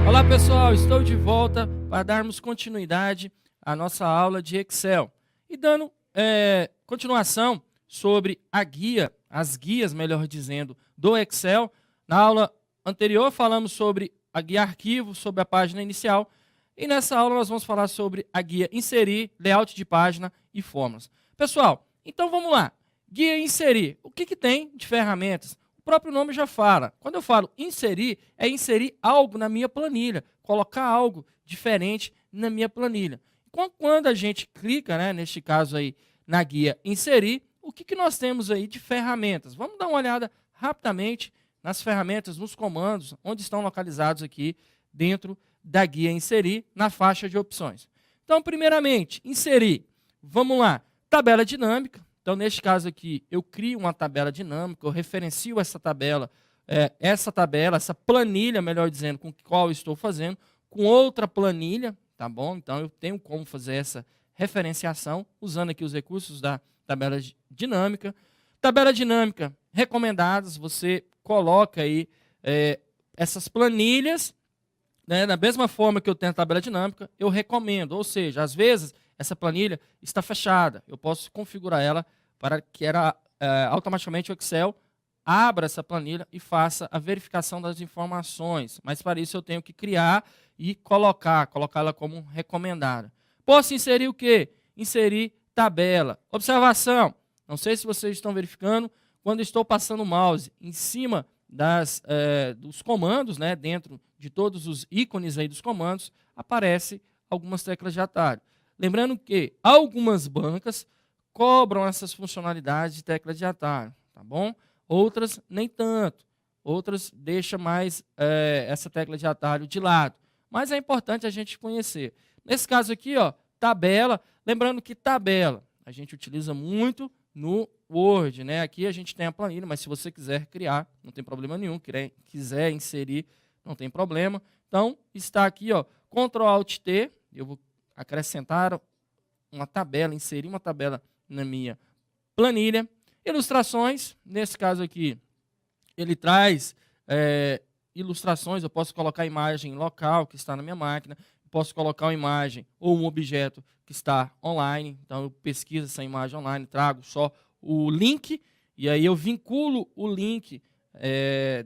Olá pessoal, estou de volta para darmos continuidade à nossa aula de Excel. E dando continuação sobre a guia, as guias, melhor dizendo, do Excel. Na aula anterior falamos sobre a guia arquivo, sobre a página inicial. E nessa aula nós vamos falar sobre a guia inserir, layout de página e fórmulas. Pessoal, então vamos lá. Guia inserir, o que tem de ferramentas? O próprio nome já fala. Quando eu falo inserir, é inserir algo na minha planilha, colocar algo diferente na minha planilha. Quando a gente clica, né, neste caso aí, na guia inserir, o que nós temos aí de ferramentas? Vamos dar uma olhada rapidamente nas ferramentas, nos comandos, onde estão localizados aqui dentro da guia inserir, na faixa de opções. Então, primeiramente, inserir. Vamos lá, tabela dinâmica. Então, neste caso aqui, eu crio uma tabela dinâmica, eu referencio essa tabela, essa planilha, melhor dizendo, com qual eu estou fazendo, com outra planilha, tá bom? Então, eu tenho como fazer essa referenciação, usando aqui os recursos da tabela dinâmica. Tabela dinâmica, recomendadas, você coloca aí essas planilhas, né, da mesma forma que eu tenho a tabela dinâmica, eu recomendo, ou seja, às vezes essa planilha está fechada, eu posso configurar ela para que automaticamente o Excel abra essa planilha e faça a verificação das informações, mas para isso eu tenho que criar e colocá-la como recomendada. Posso inserir o quê? Inserir tabela. Observação, não sei se vocês estão verificando, quando estou passando o mouse em cima dos comandos, né, dentro de todos os ícones aí dos comandos, aparece algumas teclas de atalho. Lembrando que algumas bancas cobram essas funcionalidades de tecla de atalho, tá bom? Outras nem tanto, outras deixam mais essa tecla de atalho de lado. Mas é importante a gente conhecer. Nesse caso aqui, ó, tabela, lembrando que tabela a gente utiliza muito no Word, né? Aqui a gente tem a planilha, mas se você quiser criar, não tem problema nenhum, quiser inserir, não tem problema. Então, está aqui, ó, Ctrl Alt T, eu vou acrescentar uma tabela, inserir uma tabela na minha planilha. Ilustrações, nesse caso aqui, ele traz ilustrações, eu posso colocar a imagem local que está na minha máquina, posso colocar uma imagem ou um objeto que está online, então eu pesquiso essa imagem online, trago só o link, e aí eu vinculo o link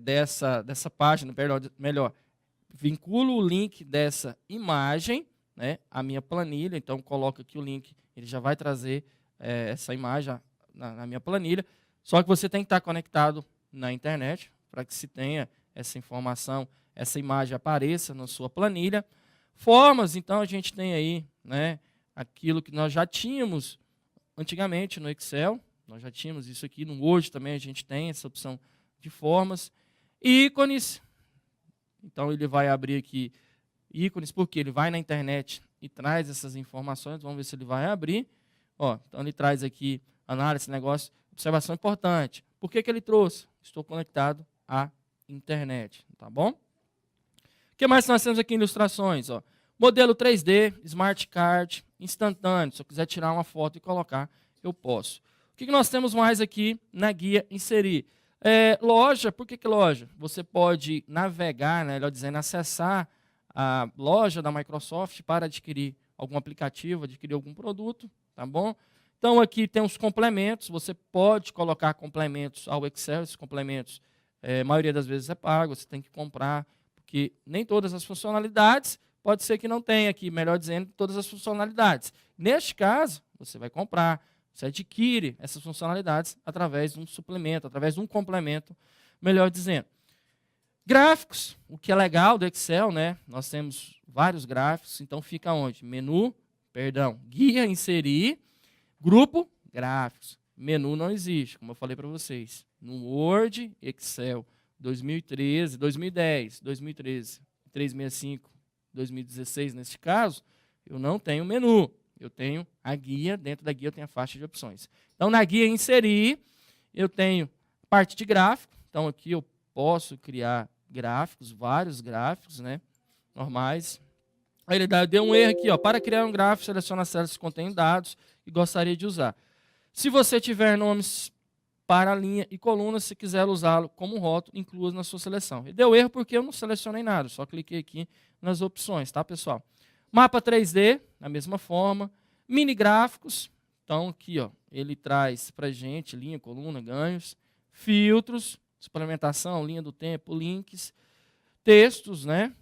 dessa página, melhor, vinculo o link dessa imagem, né, à minha planilha, então coloco aqui o link, ele já vai trazer essa imagem na minha planilha, só que você tem que estar conectado na internet, para que se tenha essa informação, essa imagem apareça na sua planilha. Formas, então, a gente tem aí, né, aquilo que nós já tínhamos antigamente no Excel, nós já tínhamos isso aqui, no Word também a gente tem essa opção de formas. Ícones, então ele vai abrir aqui ícones, porque ele vai na internet e traz essas informações, vamos ver se ele vai abrir. Ó, então ele traz aqui análise, negócio, observação importante. Por que ele trouxe? Estou conectado à internet, tá bom? O que mais nós temos aqui em ilustrações? Ó? Modelo 3D, Smart Card, instantâneo. Se eu quiser tirar uma foto e colocar, eu posso. O que nós temos mais aqui na guia inserir? Loja, por que loja? Você pode navegar, né, melhor dizendo, acessar a loja da Microsoft para adquirir algum aplicativo, adquirir algum produto, tá bom? Então aqui tem os complementos, você pode colocar complementos ao Excel, esses complementos, a maioria das vezes é pago, você tem que comprar, porque nem todas as funcionalidades, pode ser que não tenha aqui, melhor dizendo, todas as funcionalidades. Neste caso, você vai comprar, você adquire essas funcionalidades através de um suplemento, através de um complemento, melhor dizendo. Gráficos, o que é legal do Excel, né? Nós temos vários gráficos, então fica onde? Guia, inserir, grupo, gráficos. Menu não existe, como eu falei para vocês. No Word, Excel, 2013, 2010, 2013, 365, 2016, neste caso, eu não tenho menu. Eu tenho a guia, dentro da guia eu tenho a faixa de opções. Então, na guia inserir, eu tenho parte de gráfico. Então, aqui eu posso criar gráficos, vários gráficos, né, normais. Aí ele deu um erro aqui, ó, para criar um gráfico, seleciona as células que contêm dados e gostaria de usar. Se você tiver nomes para a linha e coluna, se quiser usá-lo como rótulo, inclua na sua seleção. E deu erro porque eu não selecionei nada, só cliquei aqui nas opções, tá, pessoal? Mapa 3D, da mesma forma. Mini gráficos, então aqui, ó, ele traz para a gente linha, coluna, ganhos. Filtros, suplementação, linha do tempo, links. Textos, né?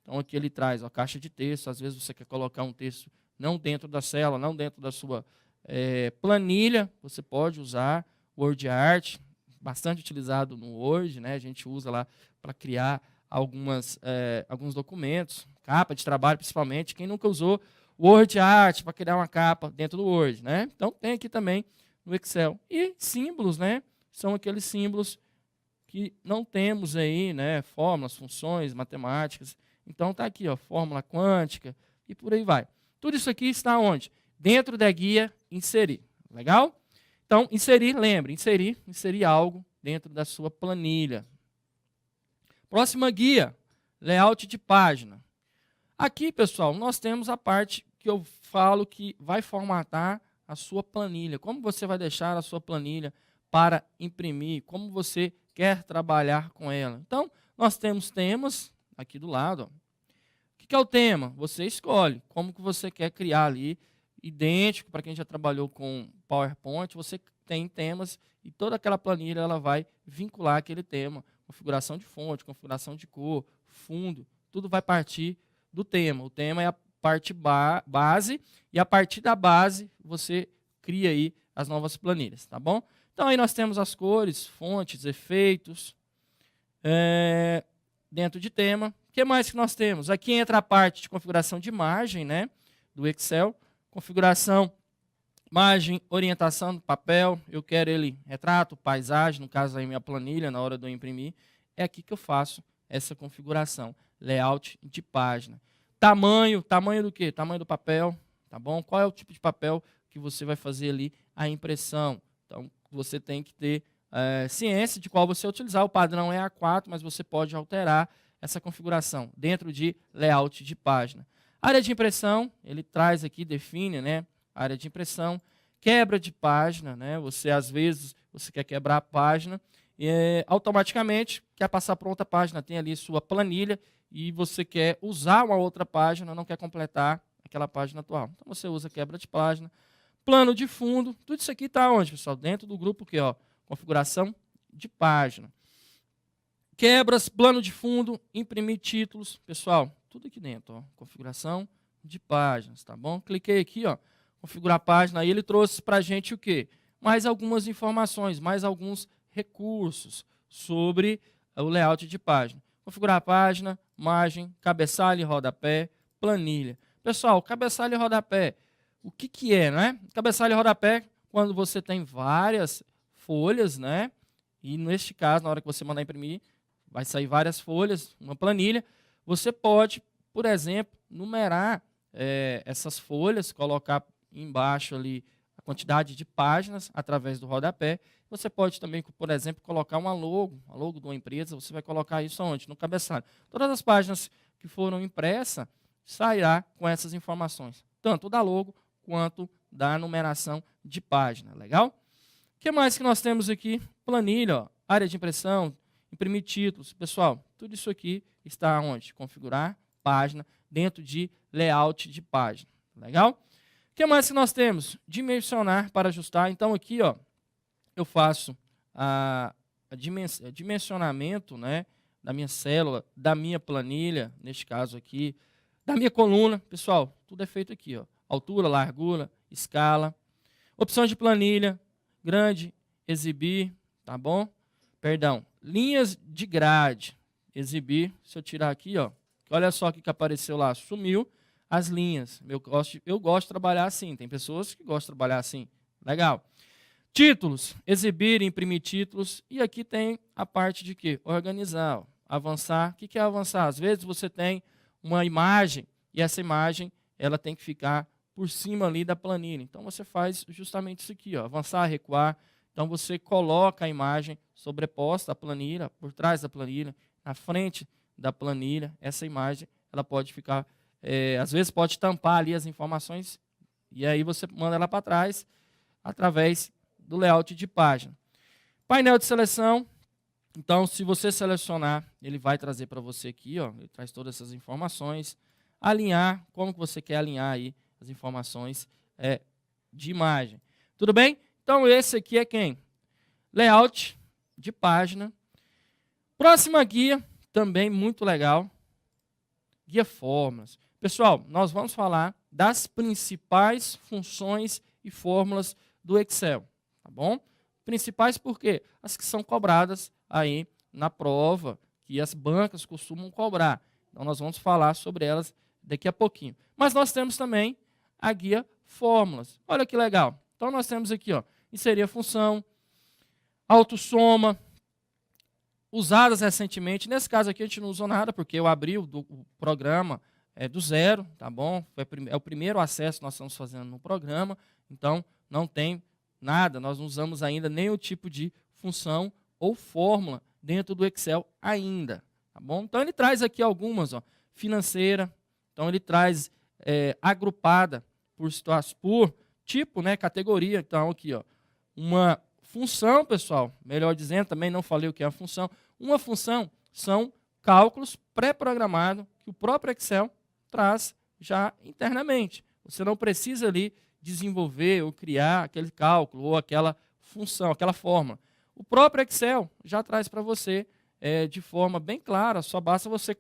Então aqui ele traz a caixa de texto, às vezes você quer colocar um texto não dentro da célula, não dentro da sua planilha, você pode usar Word Art, bastante utilizado no Word, né? A gente usa lá para criar alguns documentos, capa de trabalho principalmente. Quem nunca usou Word Art para criar uma capa dentro do Word, né? Então tem aqui também no Excel. E símbolos, né? São aqueles símbolos que não temos aí, né? Fórmulas, funções, matemáticas. Então está aqui, ó, fórmula quântica e por aí vai. Tudo isso aqui está onde? Dentro da guia inserir. Legal? Então, inserir, lembre, inserir algo dentro da sua planilha. Próxima guia, layout de página. Aqui, pessoal, nós temos a parte que eu falo que vai formatar a sua planilha. Como você vai deixar a sua planilha para imprimir, como você quer trabalhar com ela. Então, nós temos temas aqui do lado. Ó. O que é o tema? Você escolhe como que você quer criar ali, idêntico para quem já trabalhou com PowerPoint, você tem temas e toda aquela planilha ela vai vincular aquele tema. Configuração de fonte, configuração de cor, fundo, tudo vai partir do tema. O tema é a parte base e a partir da base você cria aí as novas planilhas, tá bom? Então aí nós temos as cores, fontes, efeitos, dentro de tema. O que mais que nós temos? Aqui entra a parte de configuração de margem, né, do Excel. Configuração, margem, orientação do papel. Eu quero ele retrato, paisagem, no caso aí minha planilha, na hora de eu imprimir. É aqui que eu faço essa configuração. Layout de página. Tamanho do quê? Tamanho do papel, tá bom? Qual é o tipo de papel que você vai fazer ali a impressão? Então, você tem que ter ciência de qual você utilizar. O padrão é A4, mas você pode alterar essa configuração dentro de layout de página. Área de impressão, ele traz aqui, define, né, área de impressão. Quebra de página, né, você às vezes você quer quebrar a página e automaticamente quer passar para outra página, tem ali sua planilha e você quer usar uma outra página, não quer completar aquela página atual. Então você usa quebra de página. Plano de fundo, tudo isso aqui está onde, pessoal? Dentro do grupo que, ó, configuração de página. Quebras, plano de fundo, imprimir títulos, pessoal, tudo aqui dentro, ó, configuração de páginas, tá bom? Cliquei aqui, ó, configurar a página, aí ele trouxe para a gente o quê? Mais algumas informações, mais alguns recursos sobre o layout de página. Configurar a página, margem, cabeçalho e rodapé, planilha. Pessoal, cabeçalho e rodapé, o que que é, né? Cabeçalho e rodapé, quando você tem várias folhas, né? E neste caso, na hora que você mandar imprimir, vai sair várias folhas, uma planilha. Você pode, por exemplo, numerar essas folhas, colocar embaixo ali a quantidade de páginas através do rodapé. Você pode também, por exemplo, colocar uma logo de uma empresa, você vai colocar isso onde? No cabeçalho. Todas as páginas que foram impressas sairá com essas informações, tanto da logo quanto da numeração de página. Legal? O que mais que nós temos aqui? Planilha, ó, área de impressão, imprimir títulos. Pessoal, tudo isso aqui está onde? Configurar página dentro de layout de página. Legal? O que mais que nós temos? Dimensionar para ajustar. Então, aqui, ó, eu faço dimensionamento, né, da minha célula, da minha planilha, neste caso aqui, da minha coluna. Pessoal, tudo é feito aqui, ó. Altura, largura, escala. Opções de planilha, grande, exibir, tá bom? Perdão, linhas de grade, exibir. Se eu tirar aqui, ó, olha só o que apareceu lá, sumiu as linhas. Eu gosto de trabalhar assim, tem pessoas que gostam de trabalhar assim. Legal. Títulos, exibir, imprimir títulos. E aqui tem a parte de quê? Organizar, ó, avançar. O que é avançar? Às vezes você tem uma imagem e essa imagem ela tem que ficar por cima ali da planilha. Então você faz justamente isso aqui, ó, avançar, recuar. Então você coloca a imagem sobreposta à planilha, por trás da planilha, na frente da planilha. Essa imagem ela pode ficar, às vezes pode tampar ali as informações e aí você manda ela para trás através do layout de página. Painel de seleção. Então, se você selecionar, ele vai trazer para você aqui, ó, ele traz todas essas informações. Alinhar, como que você quer alinhar aí as informações de imagem. Tudo bem? Então, esse aqui é quem? Layout de página. Próxima guia, também muito legal. Guia fórmulas. Pessoal, nós vamos falar das principais funções e fórmulas do Excel, tá bom? Principais por quê? As que são cobradas aí na prova, que as bancas costumam cobrar. Então, nós vamos falar sobre elas daqui a pouquinho. Mas nós temos também a guia fórmulas. Olha que legal. Então, nós temos aqui, ó, inserir a função, autossoma, usadas recentemente. Nesse caso aqui, a gente não usou nada, porque eu abri o programa do zero, tá bom? É o primeiro acesso que nós estamos fazendo no programa, então não tem nada, nós não usamos ainda nenhum tipo de função ou fórmula dentro do Excel ainda, tá bom? Então ele traz aqui algumas, ó, financeira, então ele traz agrupada por tipo, né, categoria. Então aqui, ó, uma função, pessoal, melhor dizendo, também não falei o que é a função. Uma função são cálculos pré-programados que o próprio Excel traz já internamente. Você não precisa ali desenvolver ou criar aquele cálculo ou aquela função, aquela fórmula. O próprio Excel já traz para você de forma bem clara, só basta você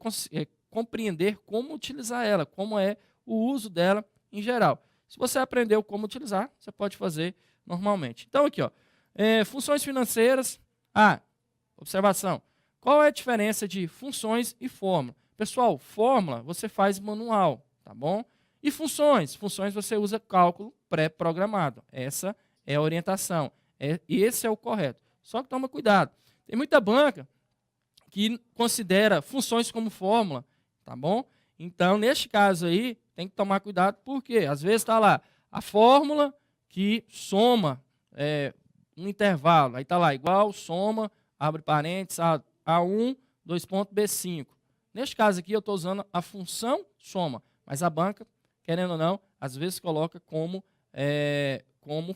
compreender como utilizar ela, como é o uso dela em geral. Se você aprendeu como utilizar, você pode fazer normalmente. Então aqui, ó, funções financeiras. Observação. Qual é a diferença de funções e fórmula? Pessoal, fórmula você faz manual, tá bom? E funções? Funções você usa cálculo pré-programado. Essa é a orientação. Esse é o correto. Só que toma cuidado. Tem muita banca que considera funções como fórmula, tá bom? Então, neste caso aí, tem que tomar cuidado, porque às vezes está lá a fórmula que soma um intervalo. Aí está lá, igual, soma, abre parênteses, A1, 2.B5. Neste caso aqui, eu estou usando a função soma, mas a banca, querendo ou não, às vezes coloca como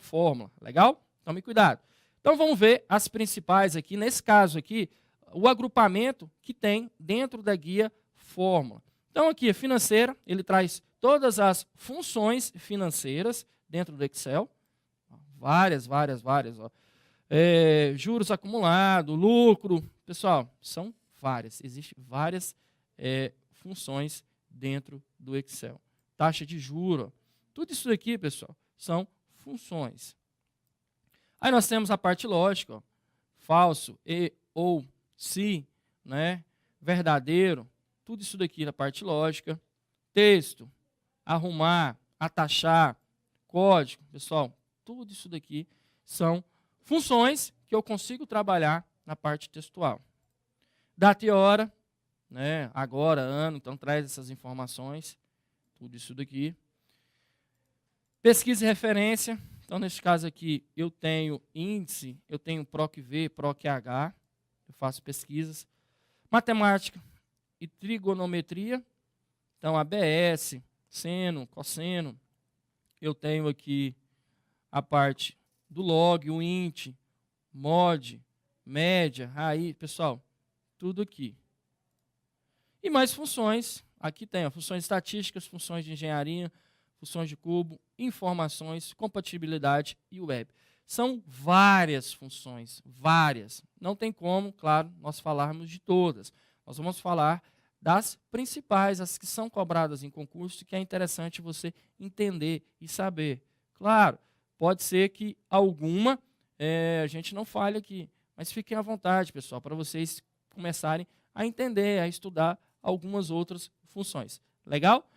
fórmula. Legal? Tome cuidado. Então, vamos ver as principais aqui. Nesse caso aqui, o agrupamento que tem dentro da guia fórmula. Então, aqui, financeira, ele traz todas as funções financeiras dentro do Excel. Várias. Ó. Juros acumulados, lucro. Pessoal, são várias. Existem várias funções dentro do Excel. Taxa de juros. Tudo isso aqui, pessoal, são funções. Aí nós temos a parte lógica. Ó. Falso, ou, se, né? Verdadeiro. Tudo isso daqui na parte lógica. Texto, arrumar, atachar, código. Pessoal, tudo isso daqui são funções que eu consigo trabalhar na parte textual. Data e hora, né? Agora, ano, então traz essas informações. Tudo isso daqui. Pesquisa e referência. Então, nesse caso aqui, eu tenho índice, eu tenho PROC-V, PROC-H. Eu faço pesquisas. Matemática e trigonometria. Então, ABS, seno, cosseno. Eu tenho aqui a parte do log, o int, mod, média, raiz. Pessoal, tudo aqui. E mais funções. Aqui tem funções estatísticas, funções de engenharia, funções de cubo, informações, compatibilidade e web. São várias funções, várias. Não tem como, claro, nós falarmos de todas. Nós vamos falar das principais, as que são cobradas em concurso, que é interessante você entender e saber. Claro, pode ser que alguma a gente não fale aqui, mas fiquem à vontade, pessoal, para vocês começarem a entender, a estudar algumas outras funções. Legal?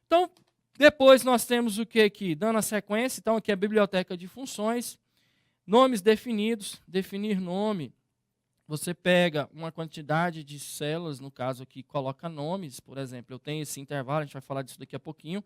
Então, depois nós temos o que aqui? Dando a sequência, então aqui é a biblioteca de funções, nomes definidos, definir nome. Você pega uma quantidade de células, no caso aqui, coloca nomes, por exemplo, eu tenho esse intervalo, a gente vai falar disso daqui a pouquinho.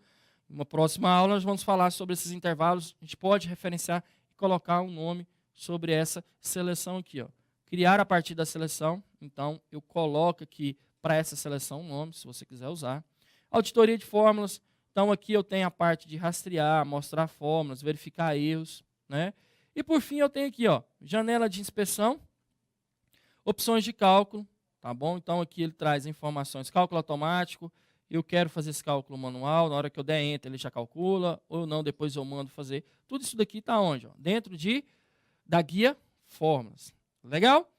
Em uma próxima aula nós vamos falar sobre esses intervalos, a gente pode referenciar e colocar um nome sobre essa seleção aqui. Ó. Criar a partir da seleção, então eu coloco aqui para essa seleção um nome, se você quiser usar. Auditoria de fórmulas, então aqui eu tenho a parte de rastrear, mostrar fórmulas, verificar erros, né? E por fim eu tenho aqui, ó, janela de inspeção, opções de cálculo, tá bom? Então aqui ele traz informações, cálculo automático, eu quero fazer esse cálculo manual, na hora que eu der Enter ele já calcula, ou não, depois eu mando fazer. Tudo isso daqui está onde? Ó? Dentro da guia Fórmulas. Legal?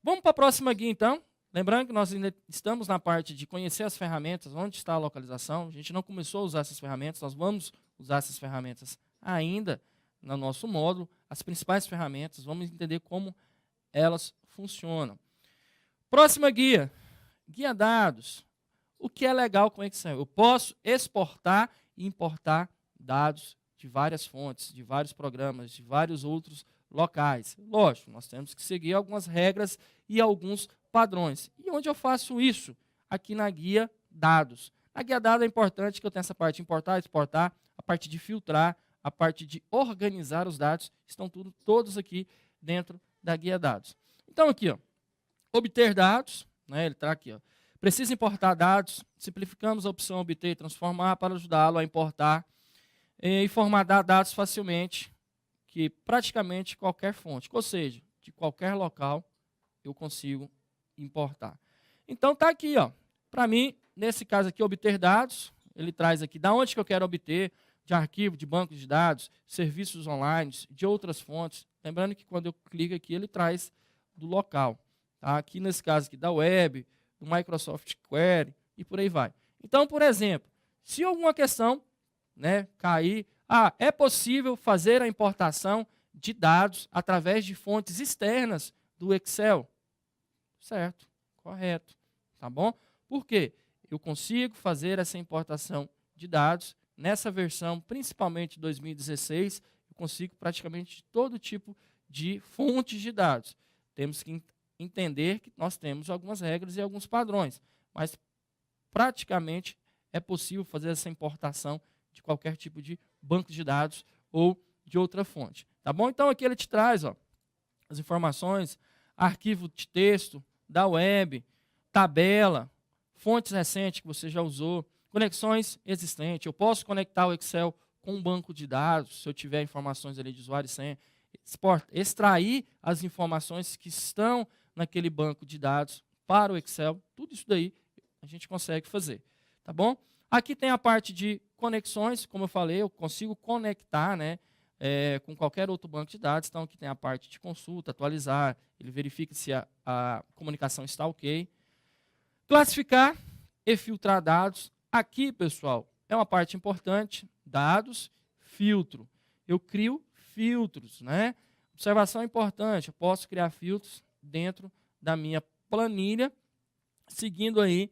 Vamos para a próxima guia então. Lembrando que nós ainda estamos na parte de conhecer as ferramentas, onde está a localização. A gente não começou a usar essas ferramentas, nós vamos usar essas ferramentas ainda no nosso módulo. As principais ferramentas, vamos entender como elas funcionam. Próxima guia, guia dados. O que é legal com o Excel? Eu posso exportar e importar dados de várias fontes, de vários programas, de vários outros locais. Lógico, nós temos que seguir algumas regras e alguns padrões. E onde eu faço isso? Aqui na guia dados. Na guia dados é importante que eu tenha essa parte de importar, exportar, a parte de filtrar, a parte de organizar os dados, estão todos aqui dentro da guia dados. Então aqui, ó, obter dados, né, ele está aqui, ó. Precisa importar dados, simplificamos a opção obter e transformar para ajudá-lo a importar e formatar dados facilmente, que praticamente qualquer fonte, ou seja, de qualquer local, eu consigo importar. Então está aqui, ó, para mim, nesse caso aqui, obter dados, ele traz aqui da onde que eu quero obter, de arquivo, de bancos de dados, serviços online, de outras fontes. Lembrando que quando eu clico aqui, ele traz do local. Tá? Aqui nesse caso aqui da web, do Microsoft Query e por aí vai. Então, por exemplo, se alguma questão, né, cair, é possível fazer a importação de dados através de fontes externas do Excel. Certo, correto, tá bom? Por quê? Eu consigo fazer essa importação de dados nessa versão, principalmente 2016, eu consigo praticamente todo tipo de fontes de dados. Temos que entender que nós temos algumas regras e alguns padrões, mas praticamente é possível fazer essa importação de qualquer tipo de banco de dados ou de outra fonte. Tá bom? Então aqui ele te traz, ó, as informações, arquivo de texto da web, tabela, fontes recentes que você já usou, conexões existentes. Eu posso conectar o Excel com um banco de dados, se eu tiver informações ali de usuário e senha, extrair as informações que estão naquele banco de dados para o Excel, tudo isso daí a gente consegue fazer, tá bom? Aqui tem a parte de conexões, como eu falei, eu consigo conectar, né, com qualquer outro banco de dados. Então aqui tem a parte de consulta, atualizar, ele verifica se a comunicação está ok. Classificar e filtrar dados. Aqui, pessoal, é uma parte importante, dados, filtro. Eu crio filtros, né? Observação importante, eu posso criar filtros dentro da minha planilha, seguindo aí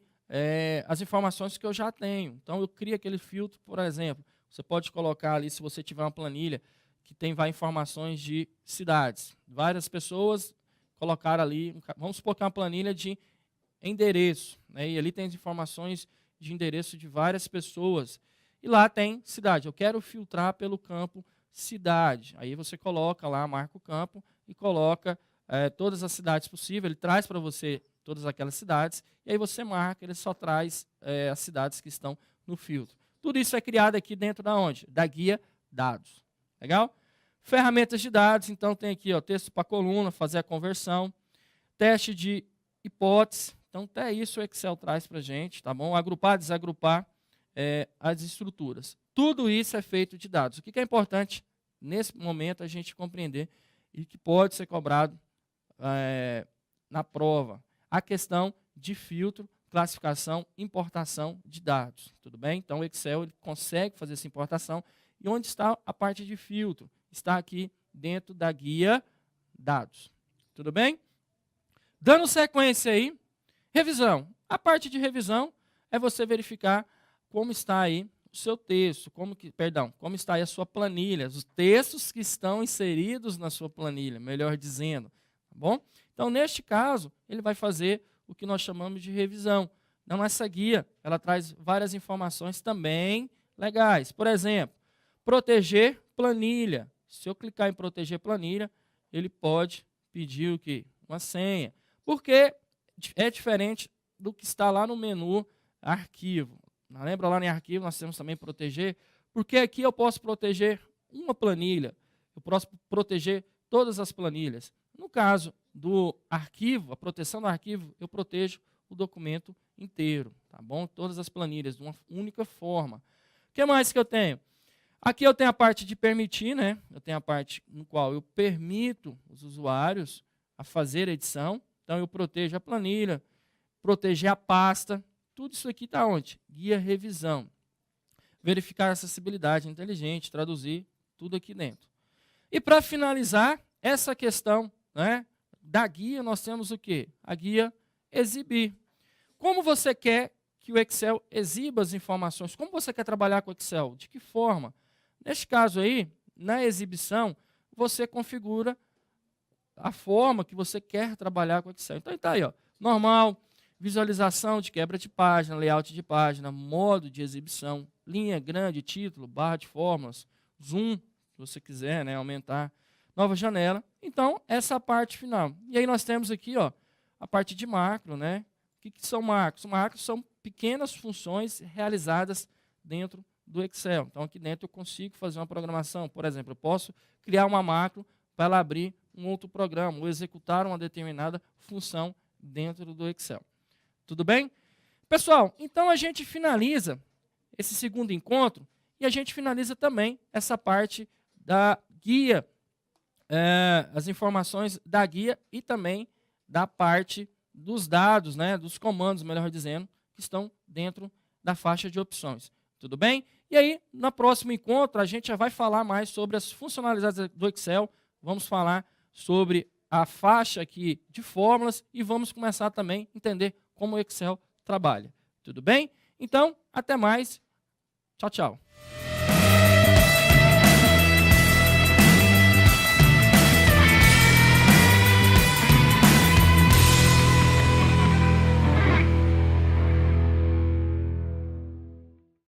as informações que eu já tenho. Então, eu crio aquele filtro, por exemplo, você pode colocar ali, se você tiver uma planilha que tem informações de cidades. Várias pessoas colocaram ali, vamos supor que é uma planilha de endereço, né? E ali tem as informações de endereço de várias pessoas. E lá tem cidade. Eu quero filtrar pelo campo cidade. Aí você coloca lá, marca o campo e coloca todas as cidades possíveis. Ele traz para você todas aquelas cidades. E aí você marca, ele só traz as cidades que estão no filtro. Tudo isso é criado aqui dentro da onde? Da guia dados. Legal? Ferramentas de dados. Então tem aqui, ó, texto para coluna, fazer a conversão. Teste de hipótese. Então até isso o Excel traz para a gente. Tá bom? Agrupar, desagrupar as estruturas. Tudo isso é feito de dados. O que é importante nesse momento a gente compreender e que pode ser cobrado na prova? A questão de filtro, classificação, importação de dados. Tudo bem? Então o Excel ele consegue fazer essa importação. E onde está a parte de filtro? Está aqui dentro da guia dados. Tudo bem? Dando sequência aí, revisão. A parte de revisão é você verificar como está aí o seu texto, como está aí a sua planilha, os textos que estão inseridos na sua planilha, melhor dizendo, tá bom? Então, neste caso, ele vai fazer o que nós chamamos de revisão. Então, essa guia, ela traz várias informações também legais. Por exemplo, proteger planilha. Se eu clicar em proteger planilha, ele pode pedir o quê? Uma senha. Porque é diferente do que está lá no menu arquivo. Lembra lá em arquivo nós temos também proteger? Porque aqui eu posso proteger uma planilha. eu posso proteger todas as planilhas. No caso do arquivo, a proteção do arquivo, eu protejo o documento inteiro, tá bom? Todas as planilhas, de uma única forma. O que mais que eu tenho? Aqui eu tenho a parte de permitir, né? Eu tenho a parte no qual eu permito os usuários a fazer a edição. Então, eu protejo a planilha, proteger a pasta. Tudo isso aqui está onde? Guia revisão. Verificar a acessibilidade inteligente, traduzir tudo aqui dentro. E para finalizar essa questão, né, da guia, nós temos o quê? A guia exibir. Como você quer que o Excel exiba as informações? Como você quer trabalhar com o Excel? De que forma? Neste caso aí, na exibição, você configura a forma que você quer trabalhar com o Excel. Então, está aí, ó, normal, visualização de quebra de página, layout de página, modo de exibição, linha grande, título, barra de fórmulas, zoom, se você quiser, né, aumentar, nova janela. Então, essa parte final. E aí nós temos aqui, ó, a parte de macro, né? O que são macros? Macros são pequenas funções realizadas dentro do Excel. Então, aqui dentro eu consigo fazer uma programação. Por exemplo, eu posso criar uma macro para ela abrir um outro programa ou executar uma determinada função dentro do Excel. Tudo bem? Pessoal, então a gente finaliza esse segundo encontro e a gente finaliza também essa parte da guia, as informações da guia e também da parte dos dados, né, dos comandos, melhor dizendo, que estão dentro da faixa de opções. Tudo bem? E aí, no próximo encontro, a gente já vai falar mais sobre as funcionalidades do Excel, vamos falar sobre a faixa aqui de fórmulas e vamos começar também a entender como o Excel trabalha. Tudo bem? Então, até mais. Tchau, tchau.